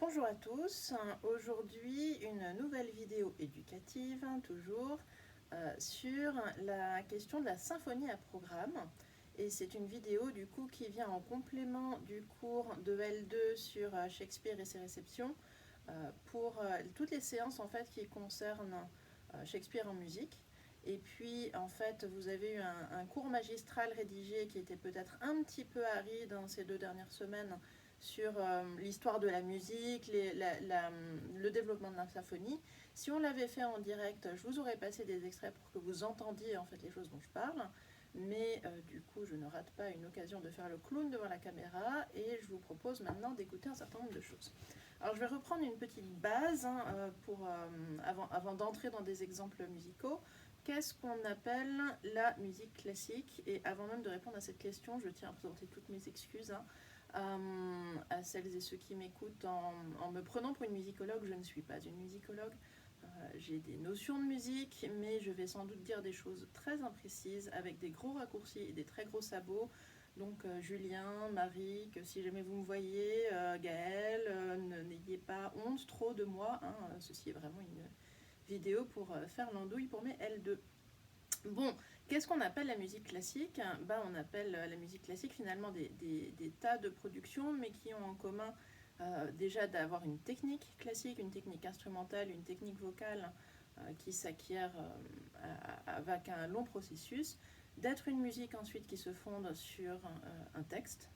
Bonjour à tous, aujourd'hui une nouvelle vidéo éducative, toujours, sur la question de la symphonie à programme. Et c'est une vidéo du coup qui vient en complément du cours de L2 sur Shakespeare et ses réceptions, pour toutes les séances en fait qui concernent Shakespeare en musique. Et puis en fait vous avez eu un cours magistral rédigé qui était peut-être un petit peu aride dans ces 2 dernières semaines sur l'histoire de la musique, le développement de la symphonie. Si on l'avait fait en direct, je vous aurais passé des extraits pour que vous entendiez en fait les choses dont je parle. Mais du coup, je ne rate pas une occasion de faire le clown devant la caméra et je vous propose maintenant d'écouter un certain nombre de choses. Alors, je vais reprendre une petite base avant d'entrer dans des exemples musicaux. Qu'est-ce qu'on appelle la musique classique? Et avant même de répondre à cette question, je tiens à présenter toutes mes excuses à celles et ceux qui m'écoutent en me prenant pour une musicologue. Je ne suis pas une musicologue. J'ai des notions de musique, mais je vais sans doute dire des choses très imprécises avec des gros raccourcis et des très gros sabots. Donc Julien, Marie, que si jamais vous me voyez, Gaëlle, n'ayez pas honte trop de moi. Ceci est vraiment une vidéo pour faire l'andouille pour mes L2. Bon, qu'est-ce qu'on appelle la musique classique? On appelle la musique classique finalement des tas de productions, mais qui ont en commun déjà d'avoir une technique classique, une technique instrumentale, une technique vocale qui s'acquiert avec un long processus, d'être une musique ensuite qui se fonde sur un texte.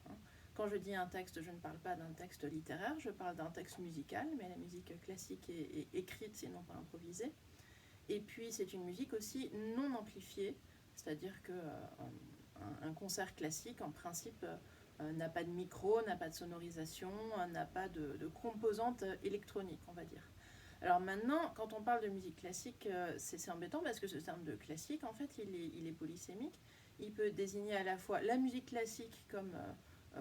Quand je dis un texte, je ne parle pas d'un texte littéraire, je parle d'un texte musical, mais la musique classique est écrite, c'est non pas improvisée. Et puis c'est une musique aussi non amplifiée, c'est-à-dire qu'un concert classique, en principe, n'a pas de micro, n'a pas de sonorisation, n'a pas de composante électronique, on va dire. Alors maintenant, quand on parle de musique classique, c'est embêtant parce que ce terme de classique, en fait, il est polysémique. Il peut désigner à la fois la musique classique comme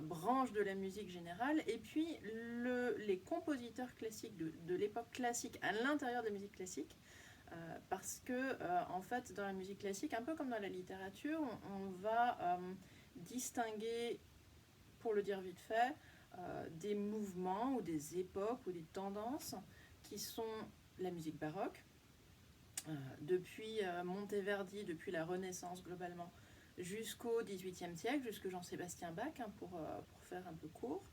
branche de la musique générale, et puis les compositeurs classiques de l'époque classique à l'intérieur de la musique classique. Parce que en fait dans la musique classique, un peu comme dans la littérature, on va distinguer, pour le dire vite fait, des mouvements ou des époques ou des tendances qui sont la musique baroque, depuis Monteverdi, depuis la Renaissance globalement, jusqu'au XVIIIe siècle, jusque Jean-Sébastien Bach, pour faire un peu court.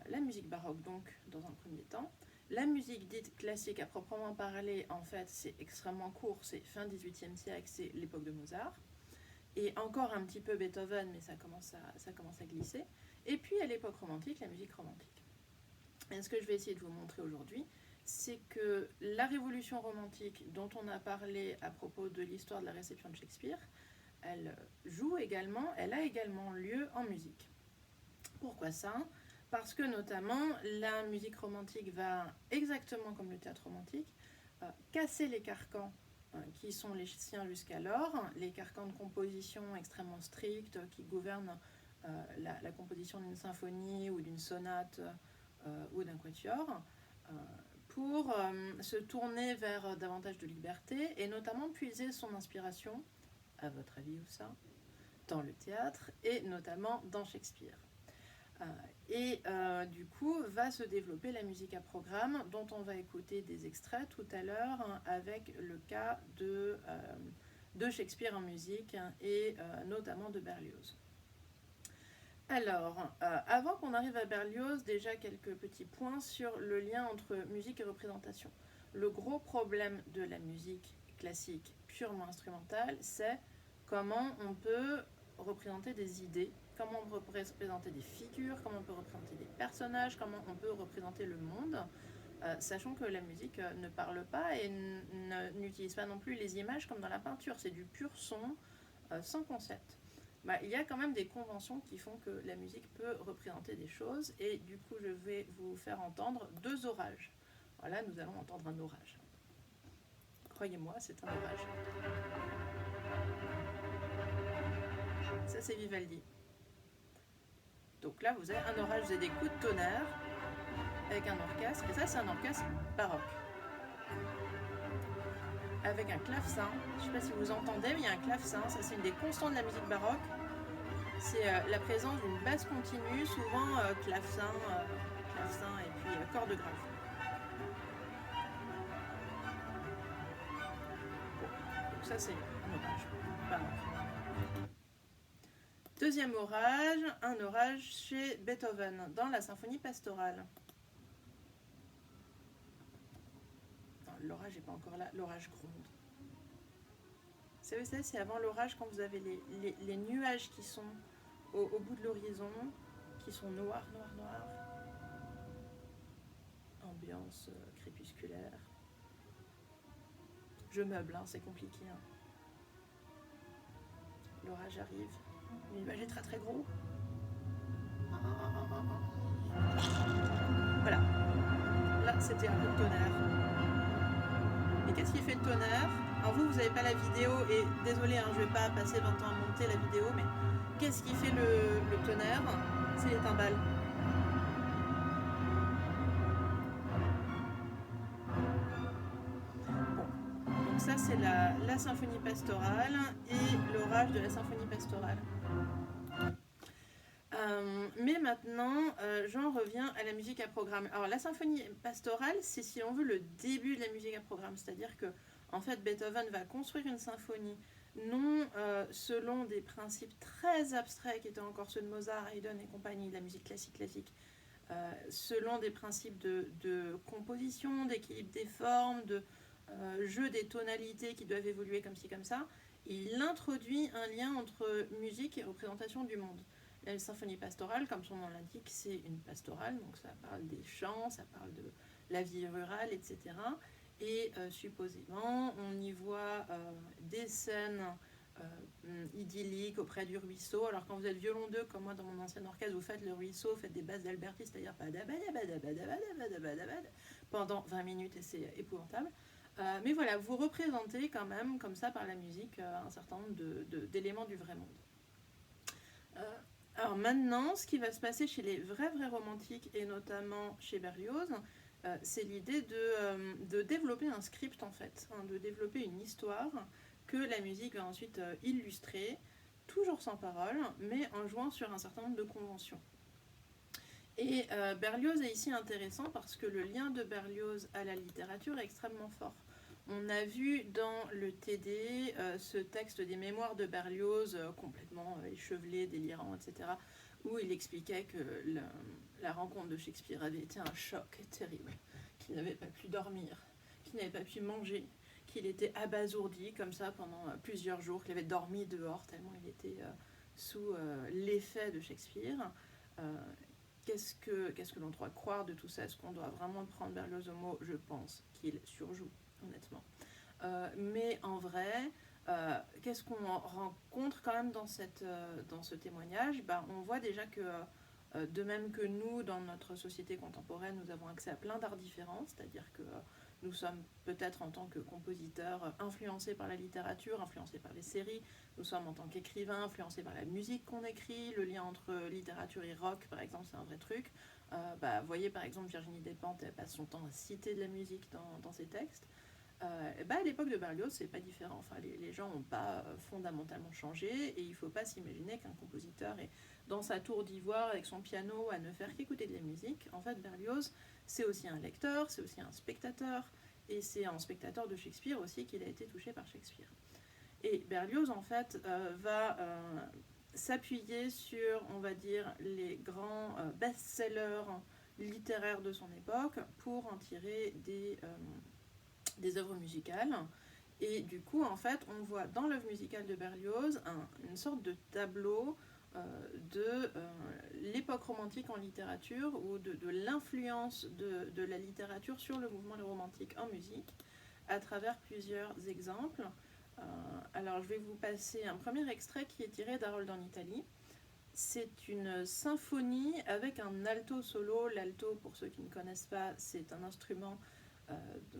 La musique baroque donc dans un premier temps. La musique dite classique à proprement parler, en fait, c'est extrêmement court, c'est fin XVIIIe siècle, c'est l'époque de Mozart. Et encore un petit peu Beethoven, mais ça commence à glisser. Et puis à l'époque romantique, la musique romantique. Et ce que je vais essayer de vous montrer aujourd'hui, c'est que la révolution romantique dont on a parlé à propos de l'histoire de la réception de Shakespeare, elle a également lieu en musique. Pourquoi ça? Parce que notamment la musique romantique va, exactement comme le théâtre romantique, casser les carcans qui sont les siens jusqu'alors, les carcans de composition extrêmement stricts qui gouvernent la composition d'une symphonie ou d'une sonate ou d'un quatuor, pour se tourner vers davantage de liberté et notamment puiser son inspiration, à votre avis où ça? Dans le théâtre et notamment dans Shakespeare. Du coup va se développer la musique à programme dont on va écouter des extraits tout à l'heure avec le cas de Shakespeare en musique et notamment de Berlioz. Alors, avant qu'on arrive à Berlioz, déjà quelques petits points sur le lien entre musique et représentation. Le gros problème de la musique classique purement instrumentale, c'est comment on peut représenter des idées, comment on peut représenter des figures, comment on peut représenter des personnages, comment on peut représenter le monde, sachant que la musique ne parle pas et n'utilise pas non plus les images comme dans la peinture, c'est du pur son sans concept. Il y a quand même des conventions qui font que la musique peut représenter des choses, et du coup je vais vous faire entendre 2 orages. Voilà, nous allons entendre un orage. Croyez-moi, c'est un orage. Ça, c'est Vivaldi. Donc là, vous avez un orage, vous avez des coups de tonnerre avec un orchestre, et ça, c'est un orchestre baroque. Avec un clavecin, je ne sais pas si vous entendez, mais il y a un clavecin, ça c'est une des constantes de la musique baroque. C'est la présence d'une basse continue, souvent clavecin, clavecin et puis corde grave. Bon, donc ça c'est un orage. Pardon. Deuxième orage, un orage chez Beethoven dans la symphonie pastorale. L'orage n'est pas encore là, l'orage gronde. C'est avant l'orage quand vous avez les nuages qui sont au bout de l'horizon, qui sont noirs. Ambiance crépusculaire. Je meuble, hein, c'est compliqué. Hein. L'orage arrive. Le nuage est très gros. Voilà. Là, c'était un coup de tonnerre. Et qu'est-ce qui fait le tonnerre? Alors vous n'avez pas la vidéo, et désolé, hein, je ne vais pas passer 20 ans à monter la vidéo, mais qu'est-ce qui fait le tonnerre? C'est les timbales. Bon, donc ça c'est la symphonie pastorale et l'orage de la symphonie pastorale. Mais maintenant, j'en reviens à la musique à programme. Alors la symphonie pastorale, c'est si on veut le début de la musique à programme, c'est-à-dire que en fait Beethoven va construire une symphonie non selon des principes très abstraits qui étaient encore ceux de Mozart, Haydn et compagnie, de la musique classique, selon des principes de composition, d'équilibre des formes, de jeu des tonalités qui doivent évoluer comme ci comme ça. Il introduit un lien entre musique et représentation du monde. La symphonie pastorale, comme son nom l'indique, c'est une pastorale, donc ça parle des champs, ça parle de la vie rurale, etc. Et supposément, on y voit des scènes idylliques auprès du ruisseau. Alors quand vous êtes violon 2, comme moi dans mon ancien orchestre, vous faites le ruisseau, faites des basses d'Alberti, c'est-à-dire pendant 20 minutes et c'est épouvantable. Mais voilà, vous représentez quand même, comme ça, par la musique, un certain nombre d'éléments du vrai monde. Alors maintenant, ce qui va se passer chez les vrais romantiques, et notamment chez Berlioz, c'est l'idée de développer un script en fait, hein, de développer une histoire que la musique va ensuite illustrer, toujours sans parole, mais en jouant sur un certain nombre de conventions. Et Berlioz est ici intéressant parce que le lien de Berlioz à la littérature est extrêmement fort. On a vu dans le TD ce texte des mémoires de Berlioz complètement échevelé, délirant, etc., où il expliquait que la rencontre de Shakespeare avait été un choc terrible, qu'il n'avait pas pu dormir, qu'il n'avait pas pu manger, qu'il était abasourdi comme ça pendant plusieurs jours, qu'il avait dormi dehors tellement il était sous l'effet de Shakespeare. Qu'est-ce que l'on doit croire de tout ça? Est-ce qu'on doit vraiment prendre Berlioz au mot? Je pense qu'il surjoue, honnêtement. Mais en vrai, qu'est-ce qu'on rencontre quand même dans ce témoignage? On voit déjà que, de même que nous, dans notre société contemporaine, nous avons accès à plein d'arts différents, c'est-à-dire que nous sommes peut-être en tant que compositeurs influencés par la littérature, influencés par les séries, nous sommes en tant qu'écrivains influencés par la musique qu'on écrit, le lien entre littérature et rock par exemple c'est un vrai truc. Vous voyez par exemple Virginie Despentes, elle passe son temps à citer de la musique dans ses textes. À l'époque de Berlioz, c'est pas différent. Enfin, les gens n'ont pas fondamentalement changé et il ne faut pas s'imaginer qu'un compositeur est dans sa tour d'ivoire avec son piano à ne faire qu'écouter de la musique. En fait, Berlioz, c'est aussi un lecteur, c'est aussi un spectateur et c'est un spectateur de Shakespeare aussi qu'il a été touché par Shakespeare. Et Berlioz, en fait, va s'appuyer sur, on va dire, les grands best-sellers littéraires de son époque pour en tirer des œuvres musicales. Et du coup, en fait, on voit dans l'œuvre musicale de Berlioz une sorte de tableau de l'époque romantique en littérature ou de l'influence de la littérature sur le mouvement romantique en musique à travers plusieurs exemples. Alors, je vais vous passer un premier extrait qui est tiré d'Harold en Italie. C'est une symphonie avec un alto solo. L'alto, pour ceux qui ne connaissent pas, c'est un instrument,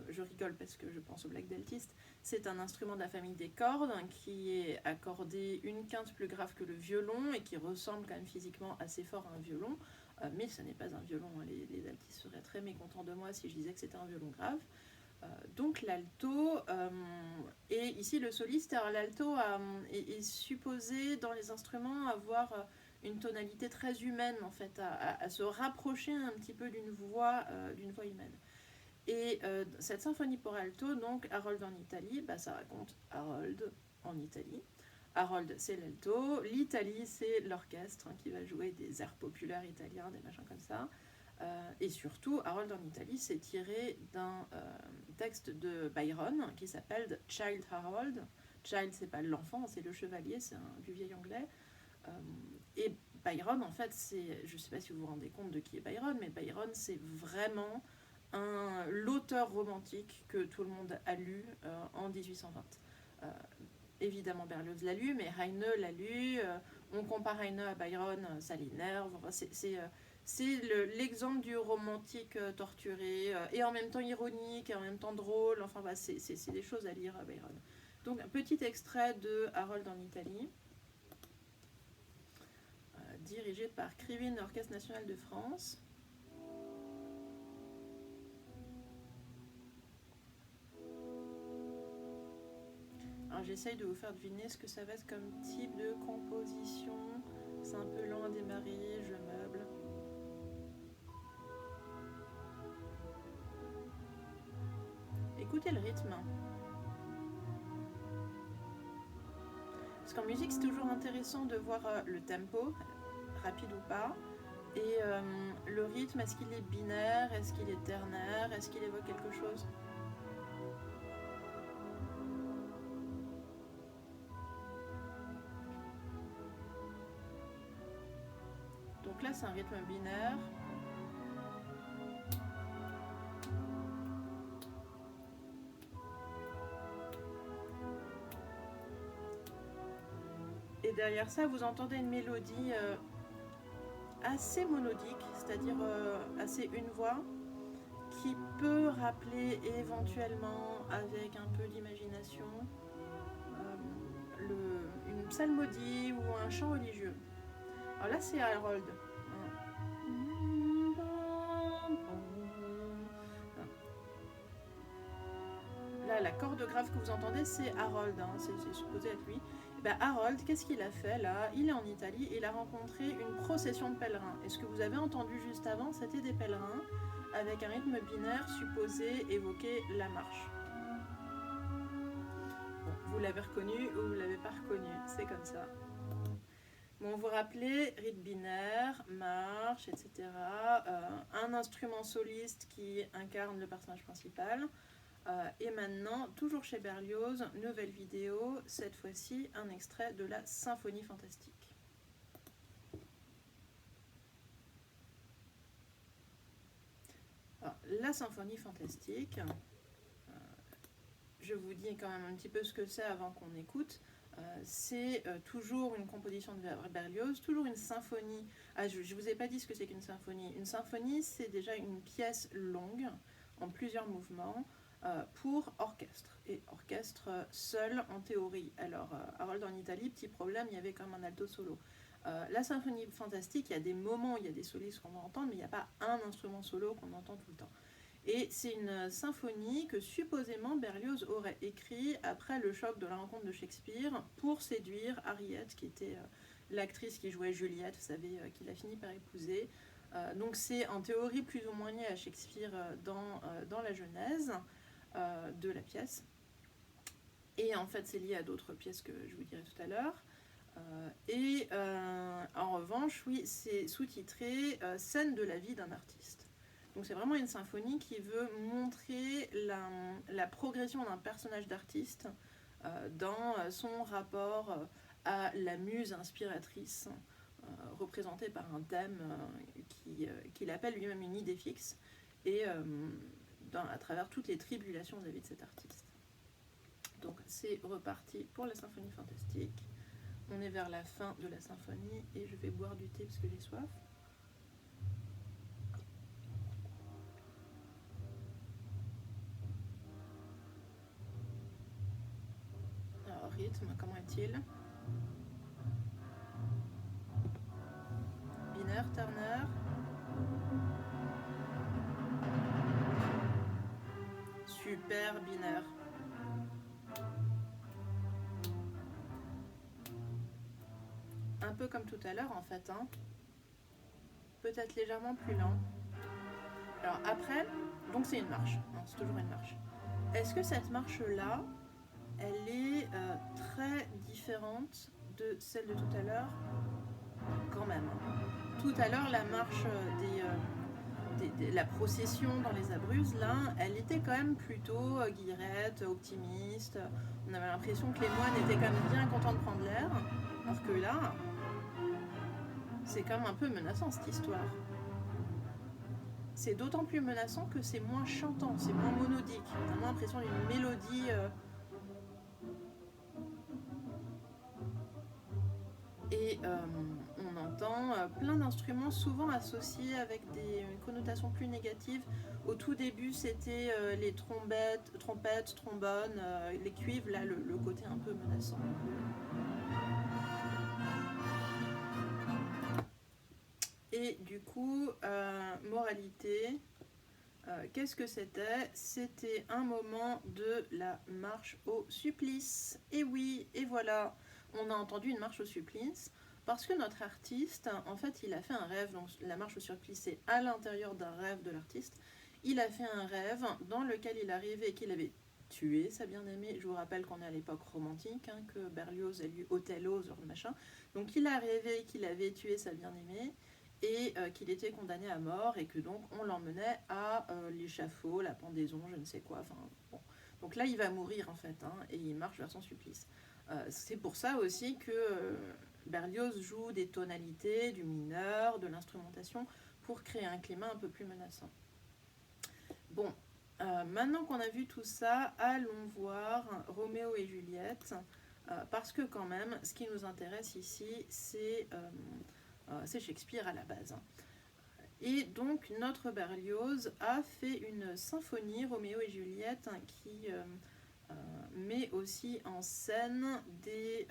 je rigole parce que je pense aux blagues d'altiste, c'est un instrument de la famille des cordes qui est accordé une quinte plus grave que le violon et qui ressemble quand même physiquement assez fort à un violon, mais ce n'est pas un violon. Les altistes seraient très mécontents de moi si je disais que c'était un violon grave. Donc l'alto, et ici le soliste, alors l'alto est supposé dans les instruments avoir une tonalité très humaine en fait, à se rapprocher un petit peu d'une voix humaine. Et cette symphonie pour alto, donc Harold en Italie, bah, ça raconte Harold en Italie. Harold, c'est l'alto. L'Italie, c'est l'orchestre qui va jouer des airs populaires italiens, des machins comme ça. Et surtout, Harold en Italie, c'est tiré d'un texte de Byron qui s'appelle Child Harold. Child, c'est pas l'enfant, c'est le chevalier, c'est du vieil anglais. Et Byron, en fait, je sais pas si vous vous rendez compte de qui est Byron, mais Byron, c'est vraiment l'auteur romantique que tout le monde a lu en 1820. Évidemment, Berlioz l'a lu, mais Heine l'a lu. On compare Heine à Byron, ça l'énerve. Enfin, c'est l'exemple du romantique torturé, et en même temps ironique, et en même temps drôle. Enfin, bah, c'est des choses à lire à Byron. Donc, un petit extrait de Harold en Italie, dirigé par Krivine, Orchestre National de France. Alors, j'essaye de vous faire deviner ce que ça va être comme type de composition. C'est un peu lent à démarrer, je meuble. Écoutez le rythme. Parce qu'en musique, c'est toujours intéressant de voir le tempo, rapide ou pas, et le rythme, est-ce qu'il est binaire, est-ce qu'il est ternaire, est-ce qu'il évoque quelque chose? Donc là, c'est un rythme binaire. Et derrière ça, vous entendez une mélodie assez monodique, c'est-à-dire assez une voix, qui peut rappeler éventuellement, avec un peu d'imagination, une psalmodie ou un chant religieux. Alors là, c'est Harold. Là, la corde grave que vous entendez, c'est Harold, c'est supposé être lui. Et ben Harold, qu'est-ce qu'il a fait là? Il est en Italie et il a rencontré une procession de pèlerins. Et ce que vous avez entendu juste avant, c'était des pèlerins avec un rythme binaire supposé évoquer la marche. Bon, vous l'avez reconnu ou vous ne l'avez pas reconnu, c'est comme ça. Bon, vous rappelez, rythme binaire, marche, etc. Un instrument soliste qui incarne le personnage principal. Et maintenant, toujours chez Berlioz, nouvelle vidéo, cette fois-ci un extrait de la Symphonie fantastique. Alors, la Symphonie fantastique, je vous dis quand même un petit peu ce que c'est avant qu'on écoute. C'est toujours une composition de Berlioz, toujours une symphonie. Ah, je ne vous ai pas dit ce que c'est qu'une symphonie. Une symphonie, c'est déjà une pièce longue, en plusieurs mouvements, pour orchestre. Et orchestre seul en théorie. Alors, Harold en Italie, petit problème, il y avait quand même un alto solo. La symphonie fantastique, il y a des moments où il y a des solistes qu'on va entendre, mais il n'y a pas un instrument solo qu'on entend tout le temps. Et c'est une symphonie que supposément Berlioz aurait écrit après le choc de la rencontre de Shakespeare pour séduire Harriet, qui était l'actrice qui jouait Juliette, vous savez, qu'il a fini par épouser. Donc c'est en théorie plus ou moins lié à Shakespeare dans la genèse de la pièce. Et en fait c'est lié à d'autres pièces que je vous dirai tout à l'heure. En revanche, oui, c'est sous-titré Scène de la vie d'un artiste. Donc c'est vraiment une symphonie qui veut montrer la progression d'un personnage d'artiste dans son rapport à la muse inspiratrice, représentée par un thème qu'il appelle lui-même une idée fixe, et à travers toutes les tribulations de la vie de cet artiste. Donc c'est reparti pour la symphonie fantastique. On est vers la fin de la symphonie et je vais boire du thé parce que j'ai soif. Alors, rythme, comment est-il? Binaire, ternaire. Super binaire. un peu comme tout à l'heure en fait, hein. Peut-être légèrement plus lent. Alors après, donc c'est une marche, hein, c'est toujours une marche. Est-ce que cette marche-là, elle est très différente de celle de tout à l'heure? Quand même. Tout à l'heure, la marche la procession dans les Abruzzes, là, elle était quand même plutôt guillerette, optimiste. On avait l'impression que les moines étaient quand même bien contents de prendre l'air. Alors que là, c'est quand même un peu menaçant cette histoire. C'est d'autant plus menaçant que c'est moins chantant, c'est moins monodique. On a moins l'impression d'une mélodie. Et on entend plein d'instruments souvent associés avec des connotations plus négatives. Au tout début, c'était les trompettes, trombones, les cuivres, là, le côté un peu menaçant. Et du coup, moralité, qu'est-ce que c'était? C'était un moment de la marche au supplice. Et oui, et voilà, on a entendu une marche au supplice parce que notre artiste, en fait, il a fait un rêve. Donc la marche au supplice, c'est à l'intérieur d'un rêve de l'artiste. Il a fait un rêve dans lequel il arrivait et qu'il avait tué sa bien-aimée. Je vous rappelle qu'on est à l'époque romantique, hein, que Berlioz a lu Othello, ce genre de machin. Donc il a rêvé qu'il avait tué sa bien-aimée et qu'il était condamné à mort et que donc on l'emmenait à l'échafaud, la pendaison, je ne sais quoi. Enfin, bon. Donc là, il va mourir en fait, hein, et il marche vers son supplice. C'est pour ça aussi que Berlioz joue des tonalités, du mineur, de l'instrumentation, pour créer un climat un peu plus menaçant. Bon, maintenant qu'on a vu tout ça, allons voir Roméo et Juliette, parce que quand même, ce qui nous intéresse ici, c'est Shakespeare à la base. Et donc notre Berlioz a fait une symphonie, Roméo et Juliette, qui met aussi en scène des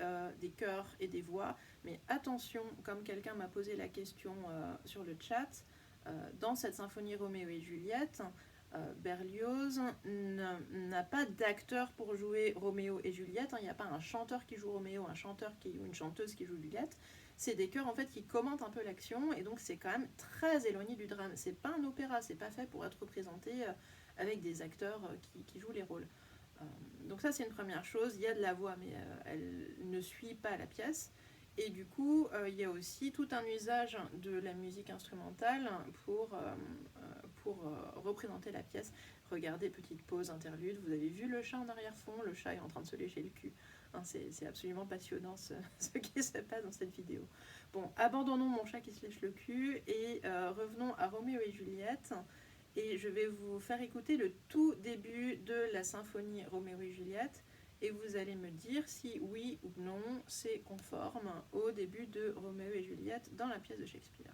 chœurs et des voix. Mais attention, comme quelqu'un m'a posé la question sur le chat, dans cette symphonie Roméo et Juliette, Berlioz n'a pas d'acteur pour jouer Roméo et Juliette. Il n'y a pas un chanteur qui joue Roméo, un chanteur ou une chanteuse qui joue Juliette. C'est des chœurs en fait qui commentent un peu l'action et donc c'est quand même très éloigné du drame. C'est pas un opéra, c'est pas fait pour être représenté avec des acteurs qui jouent les rôles. Donc ça c'est une première chose. Il y a de la voix mais elle ne suit pas la pièce. Et du coup, il y a aussi tout un usage de la musique instrumentale pour représenter la pièce. Regardez, petite pause interlude, vous avez vu le chat en arrière-fond, le chat est en train de se lécher le cul. Hein, c'est absolument passionnant ce qui se passe dans cette vidéo. Bon, abandonnons mon chat qui se lèche le cul et revenons à Roméo et Juliette. Et je vais vous faire écouter le tout début de la symphonie Roméo et Juliette. Et vous allez me dire si oui ou non c'est conforme au début de Roméo et Juliette dans la pièce de Shakespeare.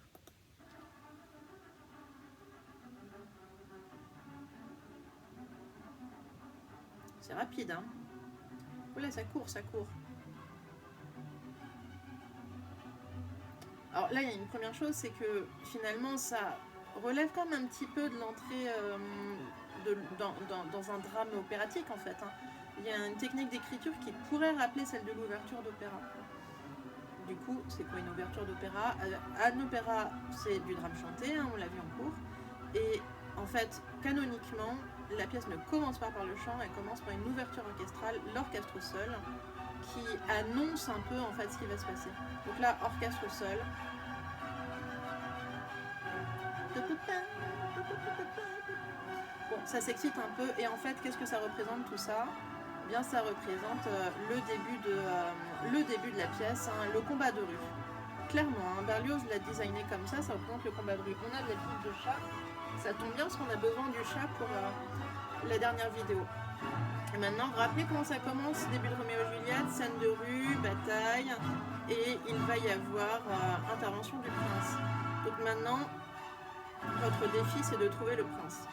C'est rapide, hein? Oula, ça court, ça court. Alors là, il y a une première chose, c'est que finalement, ça relève quand même un petit peu de l'entrée dans un drame opératique, en fait. Hein. Il y a une technique d'écriture qui pourrait rappeler celle de l'ouverture d'opéra. Du coup, c'est quoi une ouverture d'opéra? Un opéra, c'est du drame chanté, hein, on l'a vu en cours. Et en fait, canoniquement, la pièce ne commence pas par le chant, elle commence par une ouverture orchestrale, l'orchestre seul, qui annonce un peu en fait ce qui va se passer. Donc là, orchestre seul. Bon, ça s'excite un peu, et en fait, qu'est-ce que ça représente tout ça? Eh bien, ça représente le début de la pièce, hein, le combat de rue. Clairement, hein, Berlioz l'a designé comme ça représente le combat de rue. On a de la piste de chat, ça tombe bien parce qu'on a besoin du chat pour la dernière vidéo. Et maintenant, vous vous rappelez comment ça commence? Début de Roméo et Juliette, scène de rue, bataille, et il va y avoir intervention du prince. Donc maintenant, votre défi, c'est de trouver le prince.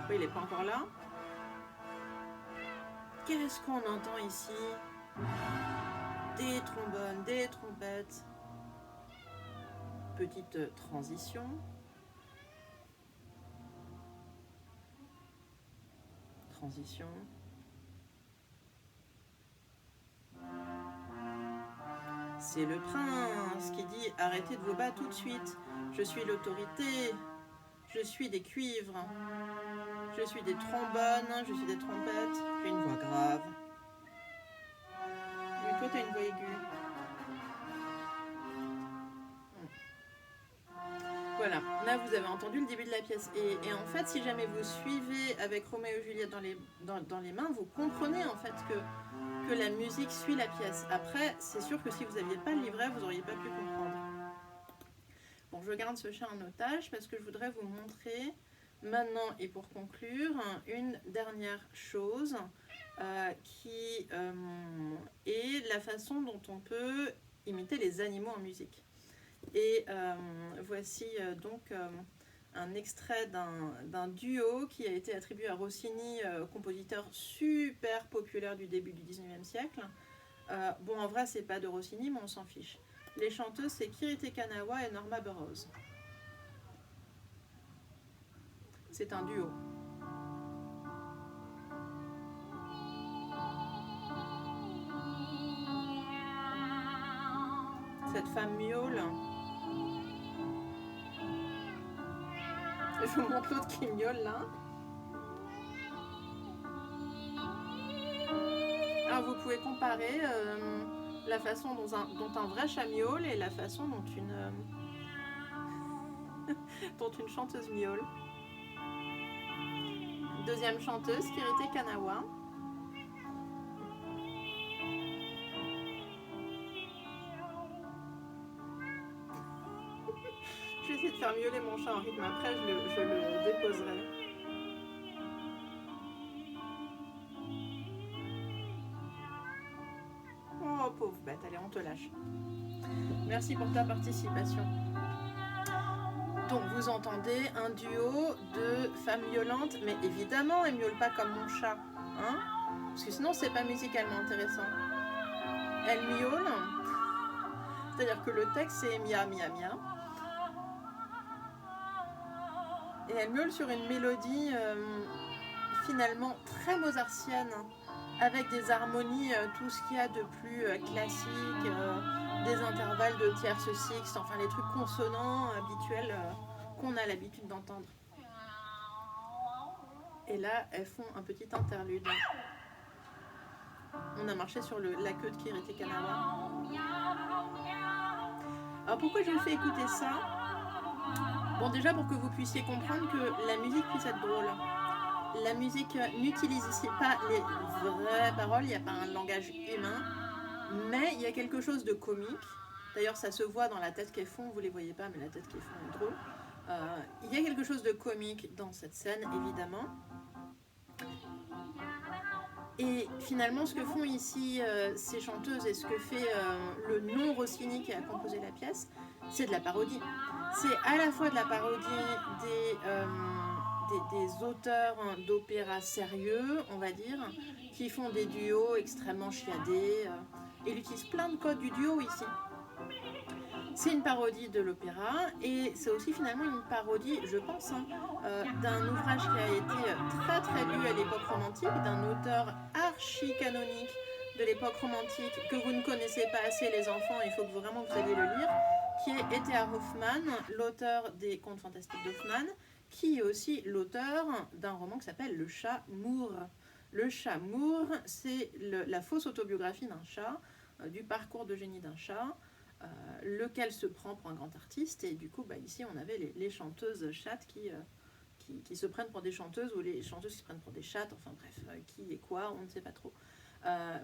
Oui, il n'est pas encore là. Qu'est-ce qu'on entend ici? Des trombones, des trompettes. Petite transition. C'est le prince qui dit « Arrêtez de vous battre tout de suite. Je suis l'autorité. Je suis des cuivres. Je suis des trombones. Je suis des trompettes. J'ai une voix grave. » Mais toi, t'as une voix aiguë. Voilà, là vous avez entendu le début de la pièce. Et en fait, si jamais vous suivez avec Roméo et Juliette dans les mains, vous comprenez en fait que la musique suit la pièce. Après, c'est sûr que si vous n'aviez pas le livret, vous n'auriez pas pu comprendre. Bon, je garde ce chat en otage parce que je voudrais vous montrer maintenant et pour conclure une dernière chose qui est la façon dont on peut imiter les animaux en musique. Et voici donc un extrait d'un duo qui a été attribué à Rossini, compositeur super populaire du début du 19e siècle. Bon, en vrai, c'est pas de Rossini, mais on s'en fiche. Les chanteuses, c'est Kirite Kanawa et Norma Burroughs. C'est un duo. Cette femme miaule. Je vous montre l'autre qui miaule là. Alors vous pouvez comparer la façon dont un vrai chat miaule et la façon dont une chanteuse miaule. Deuxième chanteuse, Kirite Kanawa. Je vais essayer de faire miauler mon chat en rythme, après je le déposerai. Oh pauvre bête, allez on te lâche. Merci pour ta participation. Donc vous entendez un duo de femmes miaulantes, mais évidemment elles ne miaulent pas comme mon chat, hein, parce que sinon c'est pas musicalement intéressant. Elles miaulent, c'est-à-dire que le texte c'est mia mia mia, et elles miaulent sur une mélodie finalement très mozartienne, avec des harmonies, tout ce qu'il y a de plus classique, des intervalles de tierces sixtes, enfin les trucs consonants habituels qu'on a l'habitude d'entendre. Et là, elles font un petit interlude. On a marché sur la queue de Kirite Kanawa. Alors pourquoi je vous fais écouter ça? Bon, déjà pour que vous puissiez comprendre que la musique puisse être drôle. La musique n'utilise ici pas les vraies paroles, il n'y a pas un langage humain, mais il y a quelque chose de comique. D'ailleurs, ça se voit dans la tête qu'elles font, vous ne les voyez pas, mais la tête qu'elles font est drôle. Il y a quelque chose de comique dans cette scène, évidemment. Et finalement, ce que font ici ces chanteuses et ce que fait le non-Rossini qui a composé la pièce, c'est de la parodie. C'est à la fois de la parodie des auteurs d'opéra sérieux, on va dire, qui font des duos extrêmement chiadés. Il utilise plein de codes du duo ici. C'est une parodie de l'opéra et c'est aussi finalement une parodie, je pense, d'un ouvrage qui a été très très lu à l'époque romantique, d'un auteur archi-canonique de l'époque romantique que vous ne connaissez pas assez les enfants, il faut que vraiment vous alliez le lire, qui est E.T.A. Hoffmann, l'auteur des Contes fantastiques d'Hoffmann, qui est aussi l'auteur d'un roman qui s'appelle Le Chat Moore. Le Chat Moore, c'est la fausse autobiographie d'un chat, du parcours de génie d'un chat, lequel se prend pour un grand artiste. Et du coup, ici, on avait les chanteuses chattes qui se prennent pour des chanteuses, ou les chanteuses qui se prennent pour des chattes, enfin bref, qui et quoi, on ne sait pas trop.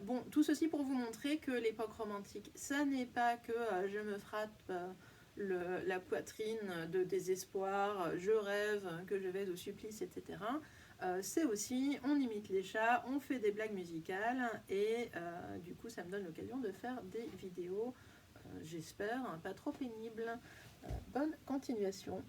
Bon, tout ceci pour vous montrer que l'époque romantique, ça n'est pas que je me frappe la poitrine de désespoir, je rêve que je vais au supplice, etc. C'est aussi, on imite les chats, on fait des blagues musicales, et du coup ça me donne l'occasion de faire des vidéos, j'espère, pas trop pénibles. Bonne continuation.